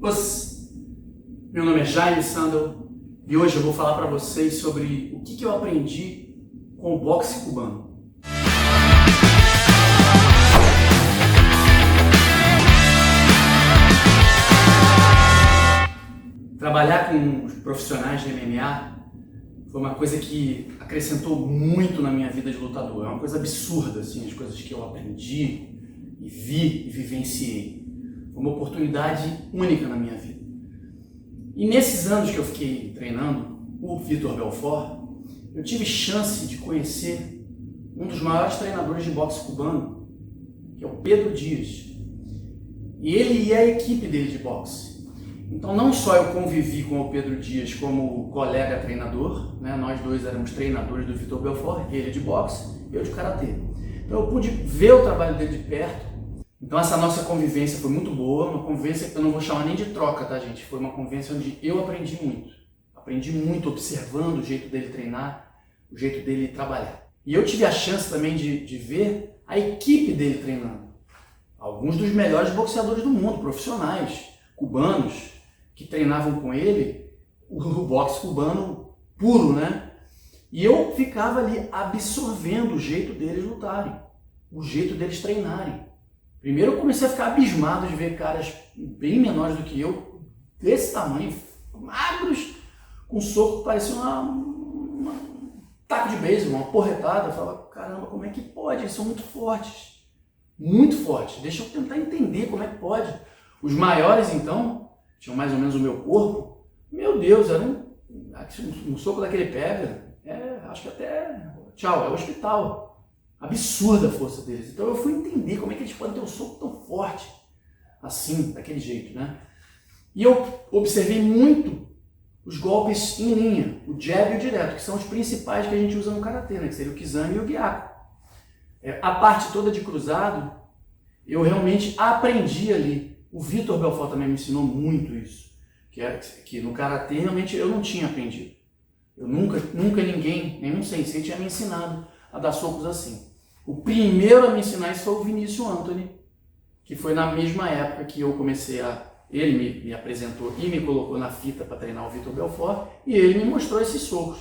Os, meu nome é Jaime Sandel e hoje eu vou falar para vocês sobre o que eu aprendi com o boxe cubano. Trabalhar com os profissionais de MMA foi uma coisa que acrescentou muito na minha vida de lutador. É uma coisa absurda, assim, as coisas que eu aprendi e vi e vivenciei. Foi uma oportunidade única na minha vida. E nesses anos que eu fiquei treinando o Vitor Belfort, eu tive chance de conhecer um dos maiores treinadores de boxe cubano, que é o Pedro Dias. E ele e a equipe dele de boxe. Então não só eu convivi com o Pedro Dias como colega treinador, né? Nós dois éramos treinadores do Vitor Belfort, ele de boxe, eu de karatê. Então eu pude ver o trabalho dele de perto. Então essa nossa convivência foi muito boa, uma convivência que eu não vou chamar nem de troca, tá, gente? Foi uma convivência onde eu aprendi muito. Aprendi muito observando o jeito dele treinar, o jeito dele trabalhar. E eu tive a chance também de ver a equipe dele treinando. Alguns dos melhores boxeadores do mundo, profissionais, cubanos, que treinavam com ele o boxe cubano puro, né? E eu ficava ali absorvendo o jeito deles lutarem, o jeito deles treinarem. Primeiro eu comecei a ficar abismado de ver caras bem menores do que eu, desse tamanho, magros, com soco que parecia um taco de beisebol, uma porretada. Eu falava, caramba, como é que pode? Eles são muito fortes, deixa eu tentar entender como é que pode. Os maiores, então, tinham mais ou menos o meu corpo. Meu Deus, era um soco daquele pega, acho que até, tchau, é o hospital. Absurda a força deles. Então eu fui entender como é que eles podem ter um soco tão forte, assim, daquele jeito, né? E eu observei muito os golpes em linha, o jab e o direto, que são os principais que a gente usa no karatê, né? Que seria o kizami e o gyaku. A parte toda de cruzado, eu realmente aprendi ali. O Vitor Belfort também me ensinou muito isso, que no karatê realmente eu não tinha aprendido. Eu nunca ninguém, nenhum sensei tinha me ensinado a dar socos assim. O primeiro a me ensinar isso foi o Vinícius Anthony, que foi na mesma época que eu comecei ele me apresentou e me colocou na fita para treinar o Vitor Belfort, e ele me mostrou esses socos.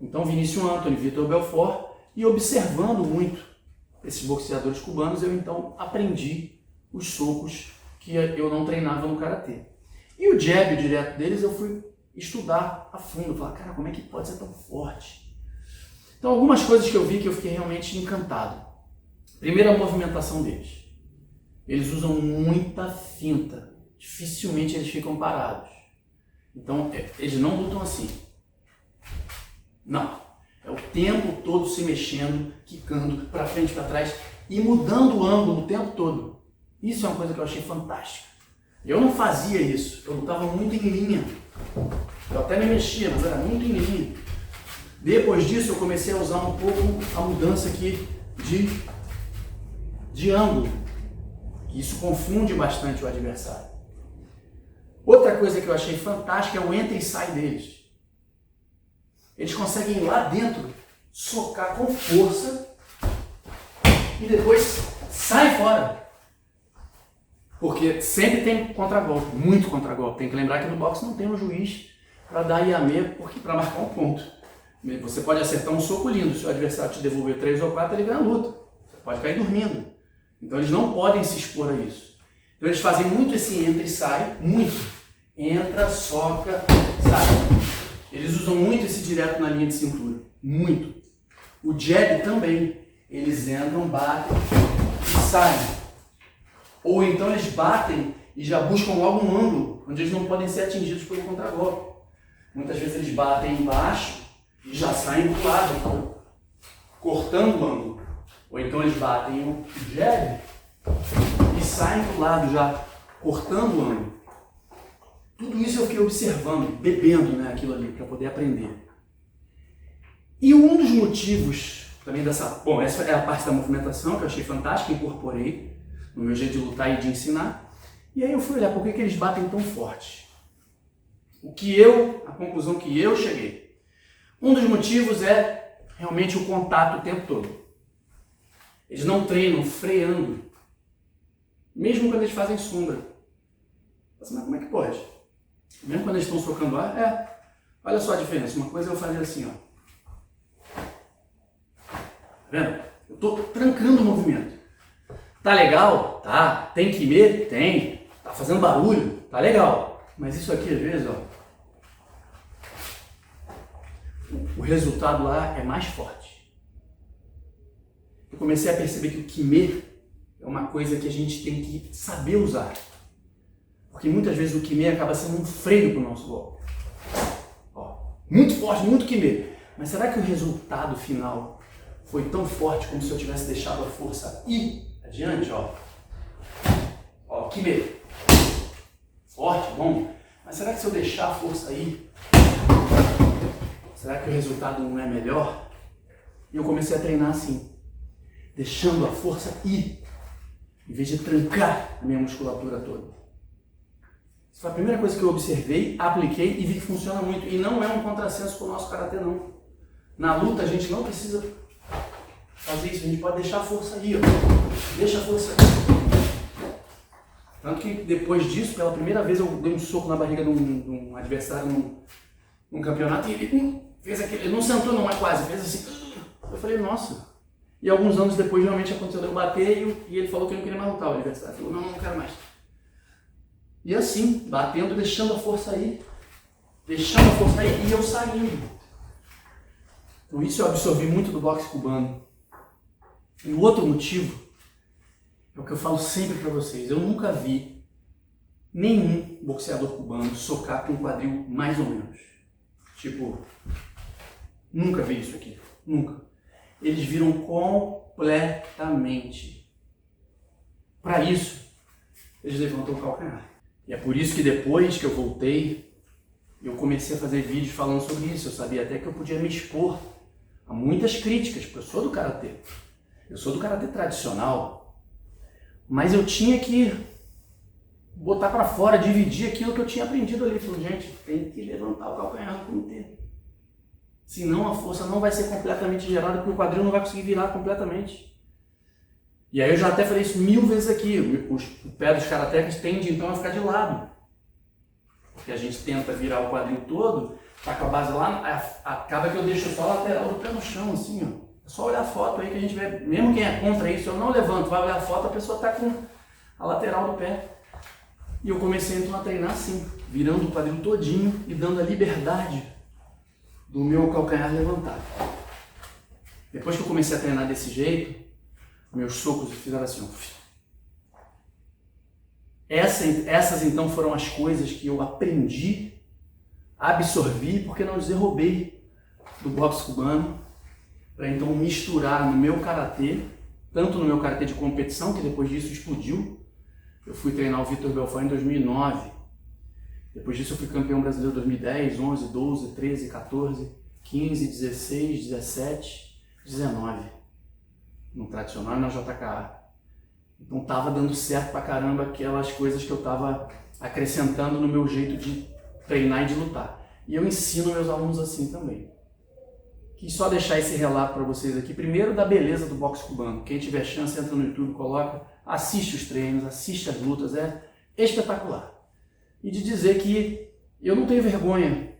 Então Vinícius Anthony, Vitor Belfort, e observando muito esses boxeadores cubanos, eu então aprendi os socos que eu não treinava no karatê. E o jab direto deles eu fui estudar a fundo, falar, cara, como é que pode ser tão forte? Então algumas coisas que eu vi que eu fiquei realmente encantado. Primeiro, a movimentação deles. Eles usam muita finta, dificilmente eles ficam parados. Então eles não lutam assim. Não, é o tempo todo se mexendo, quicando para frente, para trás e mudando o ângulo o tempo todo. Isso é uma coisa que eu achei fantástica. Eu não fazia isso, eu lutava muito em linha. Eu até me mexia, mas era muito em linha. Depois disso eu comecei a usar um pouco a mudança aqui de ângulo. Isso confunde bastante o adversário. Outra coisa que eu achei fantástica é o entra e sai deles. Eles conseguem ir lá dentro, socar com força e depois sai fora. Porque sempre tem contragolpe, muito contragolpe. Tem que lembrar que no boxe não tem um juiz para dar IAME para marcar um ponto. Você pode acertar um soco lindo, se o adversário te devolver 3 ou 4, ele ganha a luta. Você pode cair dormindo. Então eles não podem se expor a isso. Então eles fazem muito esse entra e sai, muito. Entra, soca, sai. Eles usam muito esse direto na linha de cintura, muito. O jab também. Eles entram, batem e saem. Ou então eles batem e já buscam logo um ângulo, onde eles não podem ser atingidos pelo contragolpe. Muitas vezes eles batem embaixo e já saem do lado, cortando o ângulo. Ou então eles batem o jab e saem do lado, já cortando o ângulo. Tudo isso eu fiquei observando, bebendo, né, aquilo ali, para poder aprender. E um dos motivos também dessa... Bom, essa é a parte da movimentação que eu achei fantástica, incorporei no meu jeito de lutar e de ensinar. E aí eu fui olhar por que eles batem tão forte. A conclusão que eu cheguei. Um dos motivos é realmente o contato o tempo todo. Eles não treinam freando, mesmo quando eles fazem sombra. Assim, mas como é que pode? Mesmo quando eles estão socando ar, olha só a diferença. Uma coisa é eu fazer assim, ó. Tá vendo? Eu tô trancando o movimento. Tá legal? Tá. Tem que ir? Tem. Tá fazendo barulho? Tá legal. Mas isso aqui, às vezes, ó, o resultado lá é mais forte. Eu comecei a perceber que o Kimê é uma coisa que a gente tem que saber usar. Porque muitas vezes o Kimê acaba sendo um freio para o nosso golpe. Ó, muito forte, muito Kimê. Mas será que o resultado final foi tão forte como se eu tivesse deixado a força ir adiante? Ó, Kimê. Forte, bom. Mas será que se eu deixar a força ir, será que o resultado não é melhor? E eu comecei a treinar assim, deixando a força ir, em vez de trancar a minha musculatura toda. Isso foi a primeira coisa que eu observei, apliquei e vi que funciona muito. E não é um contrassenso com o nosso karatê, não. Na luta a gente não precisa fazer isso, a gente pode deixar a força ir, ó. Deixa a força ir. Tanto que depois disso, pela primeira vez, eu dei um soco na barriga de um adversário num campeonato e ele fez aquele, ele não sentou não, mas quase, fez assim. Eu falei, nossa. E alguns anos depois realmente aconteceu de eu bater e ele falou que não queria mais lutar, o adversário. Ele falou, não quero mais. E assim, batendo, deixando a força aí, e eu saindo. Então isso eu absorvi muito do boxe cubano. E o outro motivo é o que eu falo sempre para vocês. Eu nunca vi nenhum boxeador cubano socar com o quadril mais ou menos. Tipo, nunca vi isso aqui. Nunca. Eles viram completamente. Para isso, eles levantam o calcanhar. E é por isso que depois que eu voltei, eu comecei a fazer vídeos falando sobre isso. Eu sabia até que eu podia me expor a muitas críticas, porque eu sou do karatê. Eu sou do karatê tradicional, mas eu tinha que botar para fora, dividir aquilo que eu tinha aprendido ali. Falei, gente, tem que levantar o calcanhar no comitê. Senão a força não vai ser completamente gerada, porque o quadril não vai conseguir virar completamente. E aí eu já até falei isso 1000 vezes aqui. O pé dos karatecas tende então a ficar de lado. Porque a gente tenta virar o quadril todo, tá com a base lá, acaba que eu deixo só a lateral do pé no chão, assim, ó. É só olhar a foto aí que a gente vê, mesmo quem é contra isso, eu não levanto, vai olhar a foto, a pessoa tá com a lateral do pé. E eu comecei então a treinar assim, virando o quadril todinho e dando a liberdade do meu calcanhar levantado. Depois que eu comecei a treinar desse jeito, meus socos fizeram assim, ó. Essas então foram as coisas que eu aprendi, absorvi, porque não derrubei do boxe cubano, para então misturar no meu karatê, tanto no meu karatê de competição, que depois disso explodiu. Eu fui treinar o Vitor Belfort em 2009. Depois disso eu fui campeão brasileiro em 2010, 11, 12, 13, 14, 15, 16, 17, 19. No tradicional e na JKA. Então tava dando certo pra caramba aquelas coisas que eu tava acrescentando no meu jeito de treinar e de lutar. E eu ensino meus alunos assim também. Quis só deixar esse relato para vocês aqui, primeiro da beleza do boxe cubano. Quem tiver chance, entra no YouTube, coloca, assiste os treinos, assiste as lutas, é espetacular. E de dizer que eu não tenho vergonha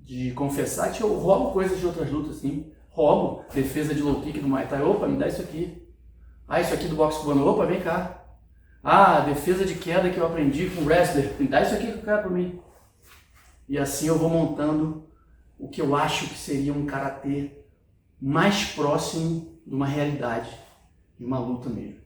de confessar que eu roubo coisas de outras lutas, sim. Roubo defesa de low kick do Muay Thai, opa, me dá isso aqui. Ah, isso aqui do boxe cubano, opa, vem cá. Ah, defesa de queda que eu aprendi com o wrestler, me dá isso aqui que eu quero para mim. E assim eu vou montando o que eu acho que seria um karatê mais próximo de uma realidade, de uma luta mesmo.